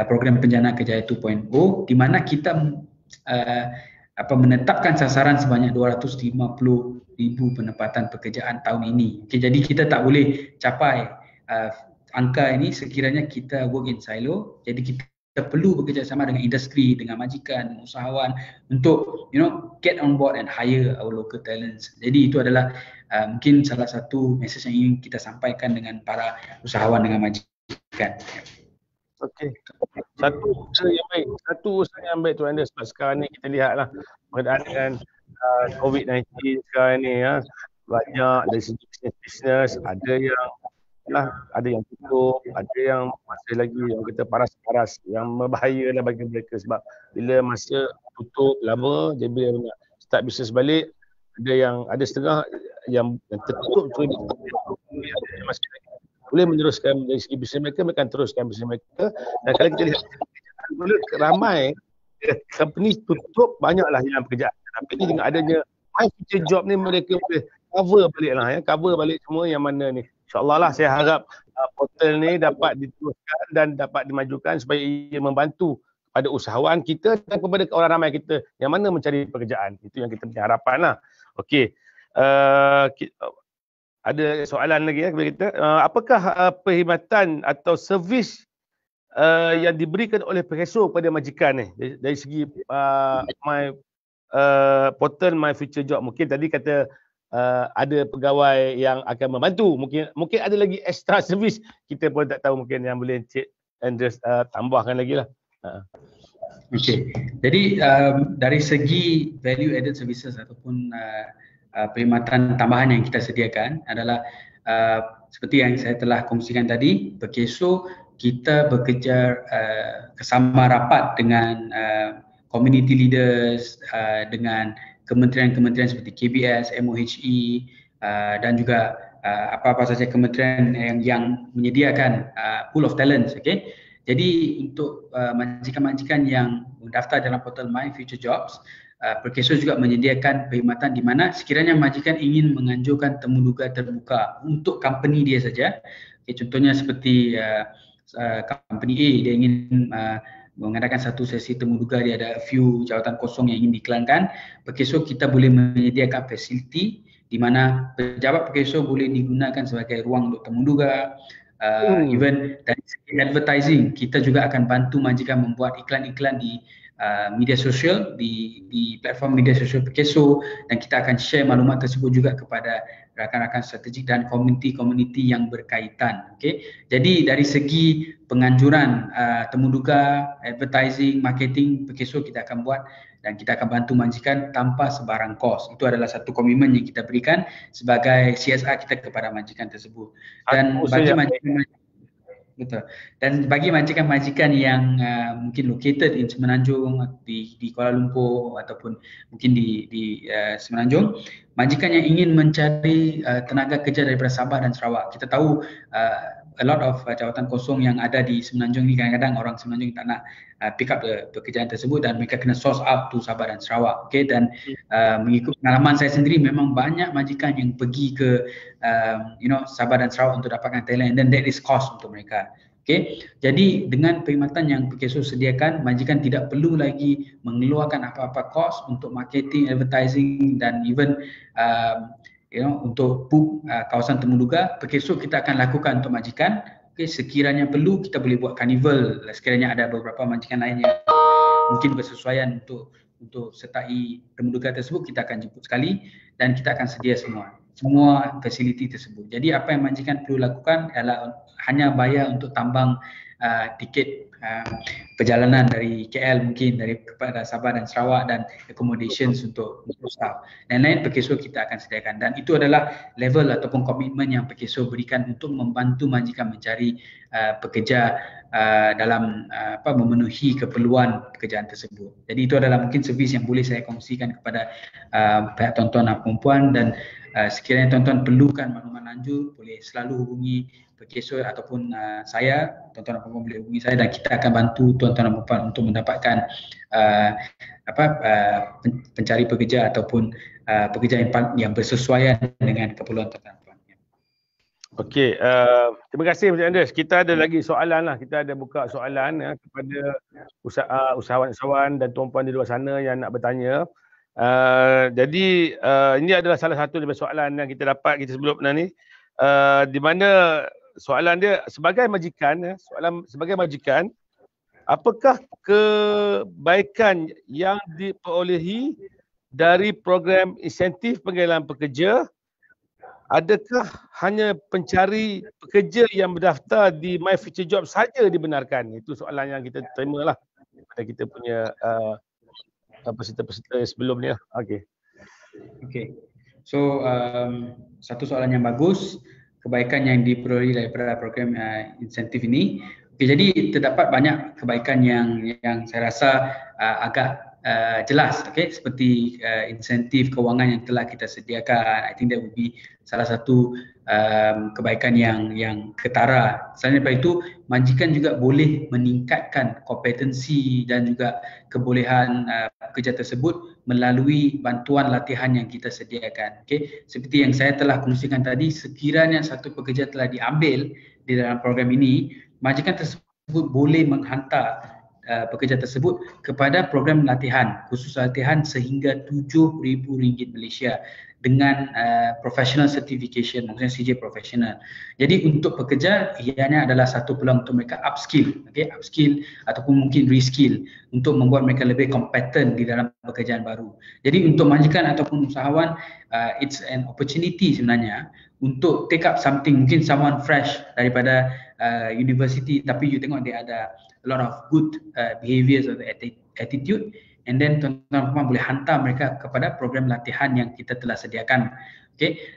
program Penjana Kerjaya 2.0 di mana kita menetapkan sasaran sebanyak 250,000 penempatan pekerjaan tahun ini. Okay, jadi kita tak boleh capai angka ini sekiranya kita work in silo. Jadi kita perlu bekerjasama dengan industri, dengan majikan, dengan usahawan untuk get on board and hire our local talents. Jadi itu adalah mungkin salah satu mesej yang ingin kita sampaikan dengan para usahawan dengan majikan. Okey. Satu usaha yang baik Tuan Anda sebab sekarang ni kita lihatlah berkaitan dengan COVID-19 sekarang ni ya. Banyak dari segi bisnes ada yang tutup, ada yang masih lagi yang kita paras-paras yang membahayalah bagi mereka sebab bila masa tutup lama jadi bila nak start bisnes balik ada setengah yang tertutup tu masih lagi boleh meneruskan dari segi bisnes mereka akan teruskan bisnes mereka. Dan kalau kita lihat ramai company tutup, banyaklah hilang pekerjaan. Tapi ni dengan adanya My Future Job ni mereka boleh cover balik semua yang mana ni. InsyaAllah lah saya harap portal ni dapat diteruskan dan dapat dimajukan supaya ia membantu pada usahawan kita dan kepada orang ramai kita yang mana mencari pekerjaan. Itu yang kita punya harapan lah. Okey. Ada soalan lagi kepada kita. Apakah perkhidmatan atau servis yang diberikan oleh Perkeso kepada majikan ni dari segi portal My Future Job? Mungkin tadi kata ada pegawai yang akan membantu. Mungkin ada lagi extra servis. Kita pun tak tahu, mungkin yang boleh Encik Andreas tambahkan lagi lah. Okey. Jadi dari segi value added services ataupun perkhidmatan tambahan yang kita sediakan adalah seperti yang saya telah kongsikan tadi, Perkeso kita bekerja bersama rapat dengan community leaders, dengan kementerian-kementerian seperti KBS, MOHE dan juga apa-apa saja kementerian yang menyediakan pool of talents. Okay? Jadi untuk majikan-majikan yang mendaftar dalam portal My Future Jobs, Perkeso juga menyediakan perkhidmatan di mana sekiranya majikan ingin menganjurkan temuduga terbuka untuk company dia saja. Okay, contohnya seperti company A, dia ingin mengadakan satu sesi temuduga, dia ada few jawatan kosong yang ingin diiklankan. Perkeso kita boleh menyediakan fasiliti di mana pejabat Perkeso boleh digunakan sebagai ruang untuk temuduga. Even dari segi advertising, kita juga akan bantu majikan membuat iklan-iklan di media sosial, di platform media sosial Perkeso, dan kita akan share maklumat tersebut juga kepada rakan-rakan strategik dan komuniti-komuniti yang berkaitan. Okay? Jadi dari segi penganjuran temuduga, advertising, marketing, Perkeso kita akan buat dan kita akan bantu majikan tanpa sebarang kos. Itu adalah satu komitmen yang kita berikan sebagai CSR kita kepada majikan tersebut. Dan bagi majikan, betul. Dan bagi majikan-majikan yang mungkin located in Semenanjung, di Kuala Lumpur ataupun mungkin di Semenanjung, majikan yang ingin mencari tenaga kerja daripada Sabah dan Sarawak. Kita tahu a lot of jawatan kosong yang ada di Semenanjung ni, kadang-kadang orang Semenanjung tak nak pick up pekerjaan tersebut dan mereka kena source out to Sabah dan Sarawak. Okay? Dan mengikut pengalaman saya sendiri, memang banyak majikan yang pergi ke Sabah dan Sarawak untuk dapatkan talent, and then that is cost untuk mereka. Okay? Jadi dengan perkhidmatan yang Perkeso sediakan, majikan tidak perlu lagi mengeluarkan apa-apa kos untuk marketing, advertising dan even untuk PUP kawasan Temuduga, esok kita akan lakukan untuk majikan. Sekiranya perlu kita boleh buat karnival, sekiranya ada beberapa majikan lain yang mungkin bersesuaian untuk sertai Temuduga tersebut, kita akan jemput sekali dan kita akan sedia semua fasiliti tersebut. Jadi apa yang majikan perlu lakukan adalah hanya bayar untuk tambang tiket perjalanan dari KL, mungkin kepada Sabah dan Sarawak, dan accommodations untuk staff. Dan lain Pekeso kita akan sediakan, dan itu adalah level ataupun komitmen yang Pekeso berikan untuk membantu majikan mencari pekerja dalam memenuhi keperluan pekerjaan tersebut. Jadi itu adalah mungkin servis yang boleh saya kongsikan kepada pihak tuan-tuan dan puan-puan, dan sekiranya tuan-tuan perlukan maklumat lanjut, boleh selalu hubungi Pekeso ataupun saya, tuan-tuan dan puan-puan boleh hubungi saya, dan kita akan bantu tuan-tuan dan puan-puan untuk mendapatkan pencari pekerja ataupun pekerja yang bersesuaian dengan keperluan tuan-tuan dan puan. Okey, terima kasih Encik Andes. Kita ada lagi soalan lah. Kita ada buka soalan kepada usahawan-usahawan dan tuan-puan di luar sana yang nak bertanya. Jadi ini adalah salah satu daripada soalan yang kita dapat sebelum ni, di mana soalan dia sebagai majikan, sebagai majikan, apakah kebaikan yang diperolehi dari program insentif penggalan pekerja? Adakah hanya pencari pekerja yang berdaftar di My Future Job saja dibenarkan? Itu soalan yang kita terima lah daripada kita punya peserta-peserta sebelum ni lah. Okay. So satu soalan yang bagus, kebaikan yang diperoleh daripada program insentif ini. Okay, jadi terdapat banyak kebaikan yang saya rasa agak jelas, seperti insentif kewangan yang telah kita sediakan. I think that would be salah satu kebaikan yang ketara. Selain daripada itu, majikan juga boleh meningkatkan kompetensi dan juga kebolehan pekerja tersebut melalui bantuan latihan yang kita sediakan. Seperti yang saya telah kongsikan tadi, sekiranya satu pekerja telah diambil di dalam program ini, majikan tersebut boleh menghantar pekerja tersebut kepada program latihan, khusus latihan sehingga RM7,000 Malaysia dengan professional certification, maksudnya CJ professional. Jadi untuk pekerja, ianya adalah satu peluang untuk mereka upskill ataupun mungkin reskill untuk membuat mereka lebih kompeten di dalam pekerjaan baru. Jadi untuk majikan ataupun usahawan, it's an opportunity sebenarnya untuk take up something, mungkin someone fresh daripada university, tapi you tengok dia ada a lot of good behaviours or attitude, and then tuan-tuan boleh hantar mereka kepada program latihan yang kita telah sediakan.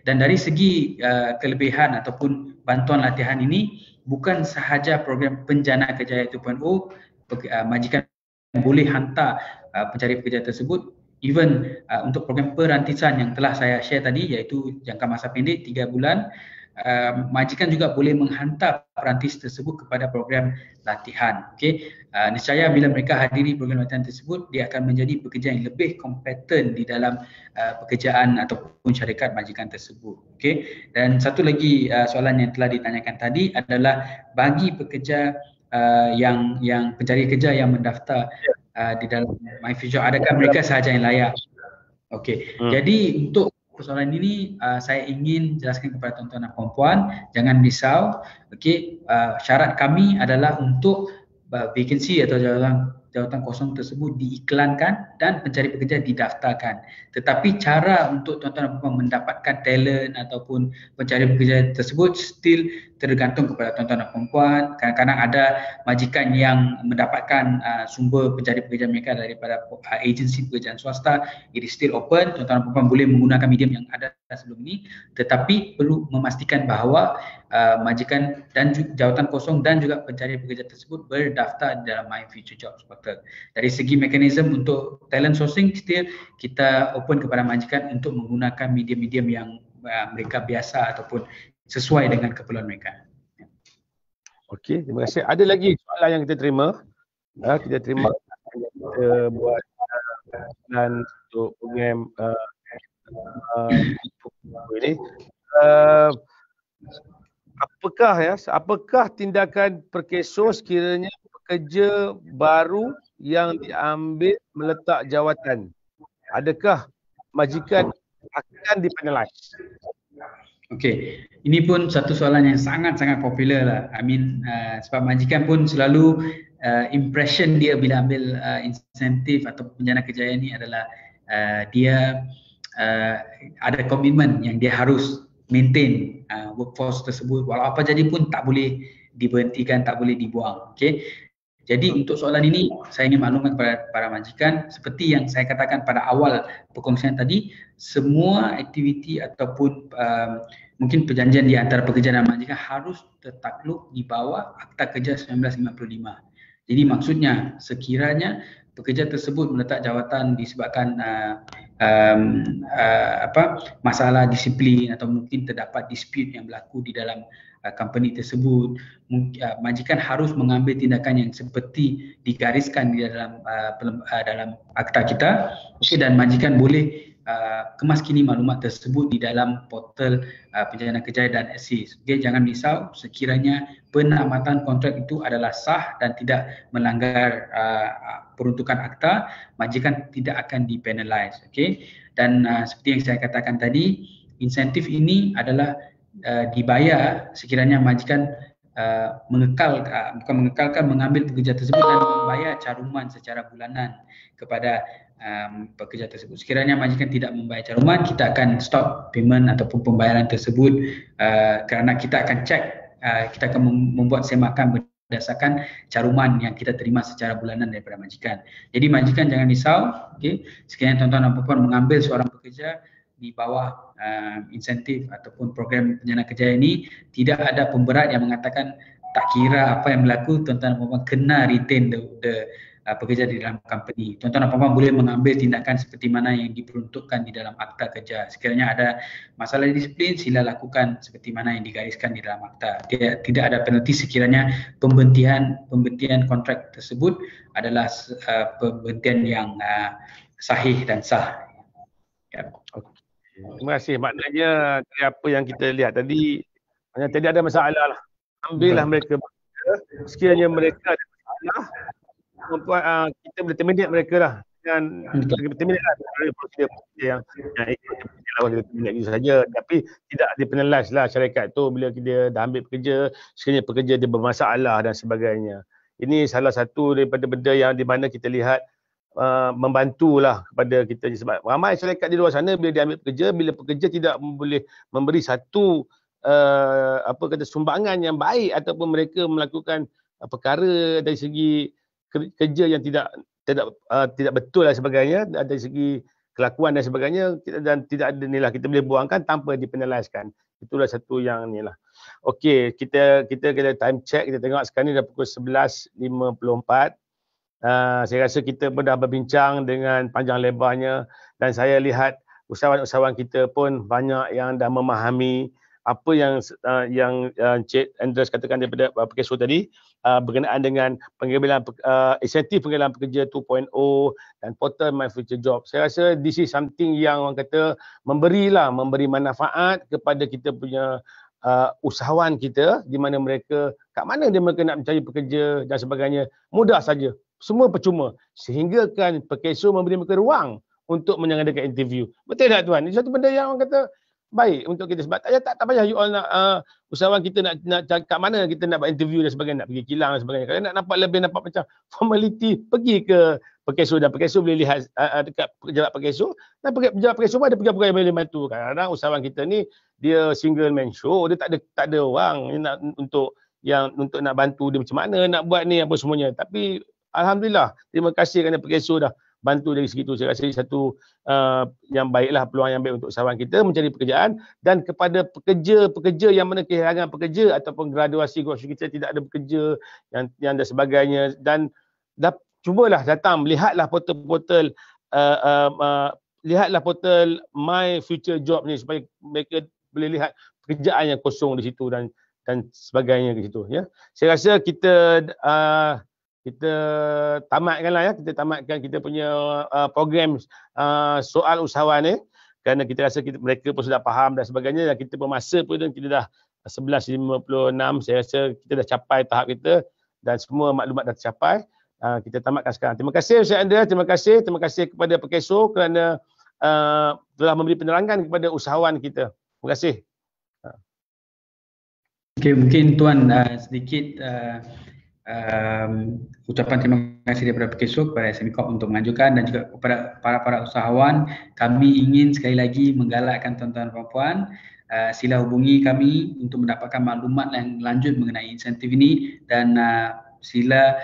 Dan dari segi kelebihan ataupun bantuan latihan ini, bukan sahaja program Penjana Kejayaan 2.0, majikan boleh hantar pencari pekerja tersebut, even untuk program perantisan yang telah saya share tadi, iaitu jangka masa pendek 3 bulan, majikan juga boleh menghantar perantis tersebut kepada program latihan. Nescaya bila mereka hadiri program latihan tersebut, dia akan menjadi pekerja yang lebih kompeten di dalam pekerjaan ataupun syarikat majikan tersebut. Dan satu lagi soalan yang telah ditanyakan tadi adalah bagi pekerja yang pencari kerja yang mendaftar di dalam My Future, adakah mereka sahaja yang layak? Jadi untuk persoalan ini saya ingin jelaskan kepada tuan-tuan dan puan-puan, jangan risau. Syarat kami adalah untuk vakansi atau jawatan kosong tersebut diiklankan dan pencari pekerja didaftarkan. Tetapi cara untuk tuan-tuan dan puan-puan mendapatkan talent ataupun pencari pekerja tersebut still tergantung kepada tuan-tuan dan puan-puan. Kadang-kadang ada majikan yang mendapatkan sumber pencari pekerja mereka daripada agensi pekerjaan swasta. It is still open, tuan-tuan dan puan-puan boleh menggunakan medium yang ada sebelum ini, tetapi perlu memastikan bahawa majikan dan jawatan kosong dan juga pencari pekerja tersebut berdaftar dalam My Future Jobs Portal. Dari segi mekanisme untuk talent sourcing, still kita open kepada majikan untuk menggunakan medium-medium yang mereka biasa ataupun sesuai dengan keperluan mereka. Terima kasih. Ada lagi soalan yang kita terima. Kita buat dan untuk program ini. Apakah tindakan Perkeso sekiranya pekerja baru yang diambil meletak jawatan? Adakah majikan akan dipenalize? Okey, ini pun satu soalan yang sangat-sangat popular lah. Sebab majikan pun selalu impression dia bila ambil insentif atau penjana kejayaan ni adalah dia ada komitmen yang dia harus maintain workforce tersebut, walau apa jadi pun tak boleh diberhentikan, tak boleh dibuang. Okey. Jadi untuk soalan ini saya ingin maklumkan kepada para majikan, seperti yang saya katakan pada awal perkongsian tadi, semua aktiviti ataupun mungkin perjanjian di antara pekerja dan majikan harus tertakluk di bawah Akta Kerja 1955. Jadi maksudnya sekiranya pekerja tersebut meletak jawatan disebabkan masalah disiplin atau mungkin terdapat dispute yang berlaku di dalam company tersebut, majikan harus mengambil tindakan yang seperti digariskan di dalam akta kita, dan majikan boleh kemaskini maklumat tersebut di dalam portal penjana kejayaan dan Assist. Okay, jangan risau, sekiranya penamatan kontrak itu adalah sah dan tidak melanggar peruntukan akta, majikan tidak akan dipenalize. Okay? Dan seperti yang saya katakan tadi, insentif ini adalah dibayar sekiranya majikan mengekalkan mengambil pekerja tersebut dan membayar caruman secara bulanan kepada pekerja tersebut. Sekiranya majikan tidak membayar caruman, kita akan stop payment ataupun pembayaran tersebut kerana kita akan cek, kita akan membuat semakan berdasarkan caruman yang kita terima secara bulanan daripada majikan. Jadi majikan jangan risau, okay? Sekiranya tuan-tuan dan puan-puan mengambil seorang pekerja di bawah insentif ataupun program penjana kejayaan ini, tidak ada pemberat yang mengatakan tak kira apa yang berlaku, tuan-tuan dan puan-puan kena retain the pekerja di dalam company. Tuan-tuan dan puan-puan boleh mengambil tindakan seperti mana yang diperuntukkan di dalam akta kerja. Sekiranya ada masalah disiplin, sila lakukan seperti mana yang digariskan di dalam akta. Tidak ada penalti sekiranya pembentian kontrak tersebut adalah pembentian yang sahih dan sah. Ya. Okay. Terima kasih. Maknanya dari apa yang kita lihat tadi, tidak ada masalah lah. Ambillah mereka. Sekiranya mereka ada masalah, kita boleh terminate mereka lah. Dan kita terminate lah prosedur yang ikut kita terminate itu saja. Tapi tidak dipenalize lah syarikat tu bila dia dah ambil pekerja, sekiranya pekerja dia bermasalah dan sebagainya. Ini salah satu daripada benda yang di mana kita lihat membantulah kepada kita, sebab ramai syarikat di luar sana bila dia ambil pekerja, bila pekerja tidak boleh memberi satu sumbangan yang baik ataupun mereka melakukan perkara dari segi kerja yang tidak betul dan sebagainya, dari segi kelakuan dan sebagainya, dan tidak ada nilai, kita boleh buangkan tanpa dipenaliskan. Itulah satu yang inilah. Okey, kita time check, kita tengok sekarang ni dah pukul 11.54. Saya rasa kita pun dah berbincang dengan panjang lebarnya, dan saya lihat usahawan-usahawan kita pun banyak yang dah memahami apa yang Cik Andreas katakan daripada PKSO tadi berkenaan dengan insentif penggalan pekerja 2.0 dan portal My Future Job. Saya rasa this is something yang orang kata memberi manfaat kepada kita punya usahawan kita, di mana mereka kat mana mereka nak mencari pekerja dan sebagainya, mudah saja. Semua percuma. Sehingga kan PKSO memberi mereka ruang untuk menyengadakan interview. Betul tak tuan? Ini satu benda yang orang kata baik untuk kita, sebab tak payah you all nak usahawan kita nak kat mana kita nak buat interview dan sebagainya, nak pergi kilang dan sebagainya. Kalau nak nampak macam formality, pergi ke PKSO dan PKSO boleh lihat dekat pejabat PKSO, dan pejabat PKSO pun ada pegawai yang boleh bantu. Kadang-kadang usahawan kita ni dia single man show, dia tak ada orang untuk nak bantu dia macam mana nak buat ni apa semuanya. Tapi alhamdulillah, terima kasih kerana PKSO dah bantu dari segitu. Saya rasa satu yang baiklah, peluang yang baik untuk usahawan kita mencari pekerjaan. Dan kepada pekerja yang mana kehilangan pekerja ataupun graduasi kita tidak ada pekerja yang dan sebagainya, dan cubalah datang, lihatlah portal My Future Job ni, supaya mereka boleh lihat pekerjaan yang kosong di situ dan sebagainya di situ, ya. Saya rasa kita tamatkan kita punya program soal usahawan ni, kerana kita rasa mereka pun sudah faham dan sebagainya, dan kita bermasa pun kita dah 11.56. Saya rasa kita dah capai tahap kita dan semua maklumat dah tercapai. Kita tamatkan sekarang. Terima kasih Syed Andreas, terima kasih kepada PKSO kerana telah memberi penerangan kepada usahawan kita. Terima kasih. Okay, mungkin Tuan sedikit ucapan terima kasih daripada Perkesuk kepada SME Corp untuk mengajukan, dan juga kepada para usahawan. Kami ingin sekali lagi menggalakkan tuan-tuan dan puan-puan, sila hubungi kami untuk mendapatkan maklumat yang lanjut mengenai insentif ini, dan sila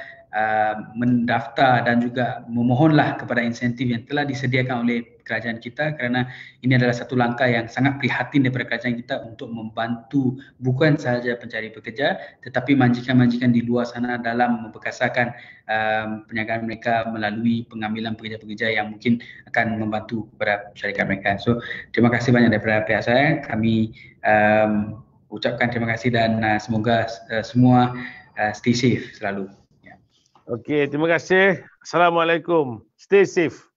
mendaftar dan juga memohonlah kepada insentif yang telah disediakan oleh kerajaan kita, kerana ini adalah satu langkah yang sangat prihatin daripada kerajaan kita untuk membantu bukan sahaja pencari pekerja tetapi majikan-majikan di luar sana dalam memperkasakan perniagaan mereka melalui pengambilan pekerja-pekerja yang mungkin akan membantu kepada syarikat mereka. So, terima kasih banyak daripada pihak saya. Kami ucapkan terima kasih dan semoga semua stay safe selalu. Okey, terima kasih. Assalamualaikum. Stay safe.